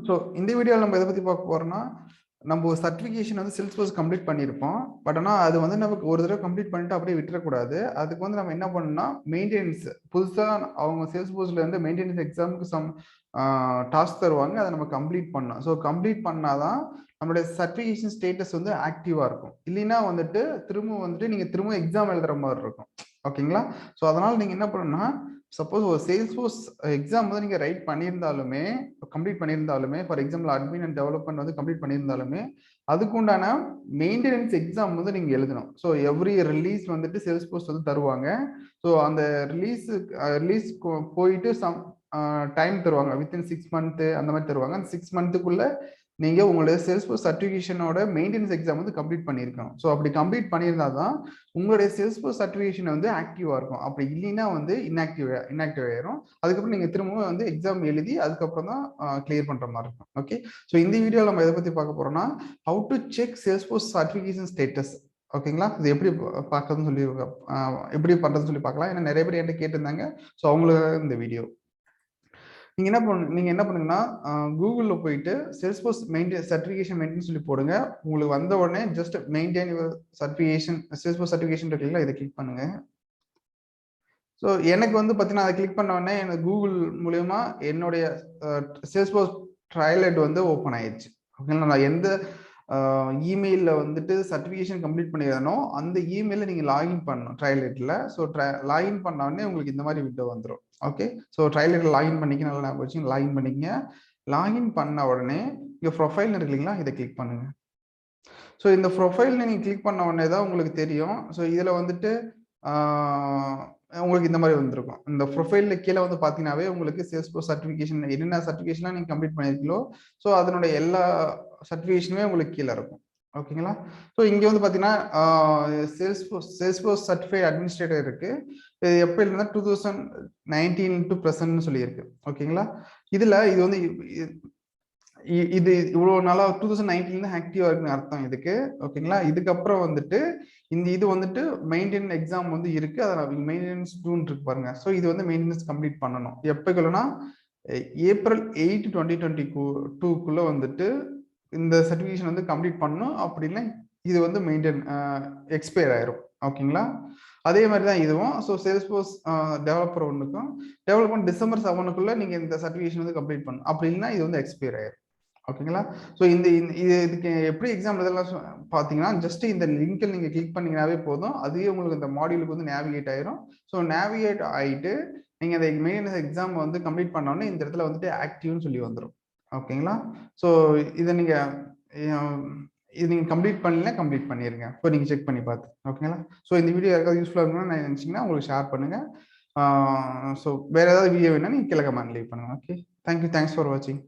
So இந்த வீடியோவில் நம்ம எதை பற்றி பார்க்க போறோம்னா, நம்ம ஒரு சர்டிஃபிகேஷன் வந்து Salesforce கம்ப்ளீட் பண்ணியிருப்போம். பட் ஆனால் அது வந்து நமக்கு ஒரு தடவை கம்ப்ளீட் பண்ணிட்டு அப்படியே விட்டுறக்கூடாது. அதுக்கு வந்து நம்ம என்ன பண்ணணும்னா, மெயின்டெனன்ஸ் புதுசாக அவங்க Salesforceல இருந்து மெயின்டெனன்ஸ் எக்ஸாமுக்கு டாஸ்க் தருவாங்க. அதை நம்ம கம்ப்ளீட் பண்ணணும். ஸோ கம்ப்ளீட் பண்ணாதான் நம்மளுடைய சர்டிஃபிகேஷன் ஸ்டேட்டஸ் வந்து ஆக்டிவாக இருக்கும். இல்லைன்னா வந்துட்டு நீங்கள் திரும்ப எக்ஸாம் எழுதுற மாதிரி இருக்கும். ஓகேங்களா? ஸோ அதனால் நீங்கள் என்ன பண்ணணும்னா, சப்போஸ் ஒரு Salesforce எக்ஸாம் வந்து நீங்க ரைட் பண்ணியிருந்தாலுமே, கம்ப்ளீட் பண்ணியிருந்தாலுமே, for example admin and development வந்து கம்ப்ளீட் பண்ணியிருந்தாலுமே, அதுக்குண்டான மெயின்டெனன்ஸ் எக்ஸாம் வந்து நீங்க எழுதணும். ஸோ எவ்ரி ரிலீஸ் வந்துட்டு Salesforce வந்து தருவாங்க. ஸோ அந்த ரிலீஸ் போயிட்டு டைம் தருவாங்க. வித்தின் 6 மந்த் அந்த மாதிரி தருவாங்க. அந்த 6 மந்த்துக்குள்ள நீங்க உங்களுடைய Salesforce சர்டிஃபிகேஷனோட மெயின்டெனன்ஸ் எக்ஸாம் வந்து கம்ப்ளீட் பண்ணியிருக்கணும். ஸோ அப்படி கம்ப்ளீட் பண்ணியிருந்தா தான் உங்களுடைய Salesforce சர்டிஃபிகேஷன் வந்து ஆக்டிவா இருக்கும். அப்படி இல்லைன்னா வந்து இன்ஆக்டிவ் ஆயிரும். அதுக்கப்புறம் நீங்க திரும்பவும் வந்து எக்ஸாம் எழுதி அதுக்கப்புறம் தான் கிளியர் பண்ற மாதிரி இருக்கும். ஓகே. ஸோ இந்த வீடியோவில் நம்ம எதை பத்தி பார்க்க போறோம்னா, how to check Salesforce certification status. ஓகேங்களா? இது எப்படி பார்க்கறதுன்னு சொல்லி எப்படி பண்றதுன்னு சொல்லி பார்க்கலாம். ஏன்னா நிறைய பேர் என்கிட்ட கேட்டிருந்தாங்க. ஸோ அவங்களுக்கு இந்த வீடியோ நீங்க என்ன பண்ணுங்கன்னா, கூகுள்ல போயிட்டு Salesforce சர்டிஃபிகேஷன் மெயின்டைன் சொல்லி போடுங்க. உங்களுக்கு வந்த உடனே just maintain your certification Salesforce certification இருக்குல்ல, இதை கிளிக் பண்ணுங்க. ஸோ எனக்கு வந்து பார்த்தீங்கன்னா, அதை கிளிக் பண்ண உடனே எனக்கு கூகுள் மூலியமா என்னுடைய Salesforce ட்ரையலட் வந்து ஓப்பன் ஆயிடுச்சு. ஓகேங்களா? நான் எந்த இமெயிலில் வந்துட்டு சர்டிஃபிகேஷன் கம்ப்ளீட் பண்ணிடுறனோ அந்த இமெயிலில் நீங்கள் லாகின் பண்ணணும் ட்ரையலெட்டில். ஸோ லாகின் பண்ண உடனே உங்களுக்கு இந்த மாதிரி விண்டோ வந்துடும். ஓகே. ஸோ ட்ரையலெட்டில் லாகின் பண்ணிக்க, நல்லா ஞாபகம் வச்சு லாகின் பண்ணிக்கங்க. லாகின் பண்ண உடனே இங்கே ப்ரொஃபைல்னு இருக்கு இல்லைங்களா, இதை கிளிக் பண்ணுங்க. ஸோ இந்த ப்ரொஃபைல் நீங்கள் கிளிக் பண்ண உடனே தான் உங்களுக்கு தெரியும். ஸோ இதில் வந்துட்டு உங்களுக்கு இந்த மாதிரி வந்திருக்கும். இந்த ப்ரொஃபைல்ல கீழே வந்து பார்த்தீங்கன்னாவே உங்களுக்கு Salesforce சர்டிஃபிகேஷன் என்னென்ன சர்டிஃபிகேஷன்லாம் நீங்கள் கம்ப்ளீட் பண்ணியிருக்கீங்களோ, ஸோ அதனுடைய எல்லா சர்டிஃபிகேஷனுமே உங்களுக்கு கீழே இருக்கும். ஓகேங்களா? ஸோ இங்கே வந்து பார்த்தீங்கன்னா Salesforce சர்டிஃபைட் அட்மினிஸ்ட்ரேட்டர் இருக்கு. இது எப்போ இல்லைன்னா 2019 டு ப்ரெசன்ட்னு சொல்லியிருக்கு. ஓகேங்களா? இது வந்து இது இவ்வளவு நாளா 2019 ஆக்டிவா இருக்குன்னு அர்த்தம் இதுக்கு. ஓகேங்களா? இதுக்கப்புறம் வந்துட்டு இது வந்துட்டு மெயின்டெயின் எக்ஸாம் வந்து இருக்கு. அதை மெயின்டெனன்ஸ் 2 இருக்கு பாருங்க. ஸோ இது வந்து மெயின்டெனன்ஸ் கம்ப்ளீட் பண்ணணும். எப்போக்குள்ளனா ஏப்ரல் 8 2022க்குள்ள வந்துட்டு இந்த சர்டிஃபிகேஷன் வந்து கம்ப்ளீட் பண்ணணும். அப்படின்னா இது வந்து எக்ஸ்பயர் ஆயிரும். ஓகேங்களா? அதே மாதிரி தான் இதுவும். ஸோ Salesforce டெவலப்பர் ஒன்றுக்கும் டெவலப்மெண்ட் டிசம்பர் 7க்குள்ள நீங்க இந்த சர்டிஃபிகேஷன் வந்து கம்ப்ளீட் பண்ணணும். அப்படி இல்லைன்னா இது வந்து எக்ஸ்பயர் ஆயிரும். ஓகேங்களா? ஸோ இதுக்கு எப்படி எக்ஸாம் இதெல்லாம் பார்த்தீங்கன்னா, ஜஸ்ட் இந்த லிங்க்ல நீங்க கிளிக் பண்ணீங்கன்னாவே போதும். அதுவே உங்களுக்கு இந்த மாடியூலுக்கு வந்து நேவிகேட் ஆயிரும். ஸோ நேவிகேட் ஆயிட்டு நீங்க அந்த மெயின்டெனன்ஸ் எக்ஸாம் வந்து கம்ப்ளீட் பண்ணோன்னே இந்த இடத்துல வந்துட்டு ஆக்டிவ்னு சொல்லி வந்துடும். ஓகேங்களா? ஸோ இதை நீங்க இது நீங்க கம்ப்ளீட் பண்ணல, கம்ப்ளீட் பண்ணிருங்க. இப்போ நீங்க செக் பண்ணி பார்த்து. ஓகேங்களா? ஸோ இந்த வீடியோ யாருக்காவது யூஸ்ஃபுல்லாக இருக்கணும்னு நினைச்சீங்கன்னா உங்களுக்கு ஷேர் பண்ணுங்க. ஸோ வேற ஏதாவது வீடியோ வேணா நீங்க கீழே கமெண்ட் லீவ் பண்ணுங்க. ஓகே. தேங்க்யூ. தேங்க்ஸ் ஃபார் வாட்சிங்.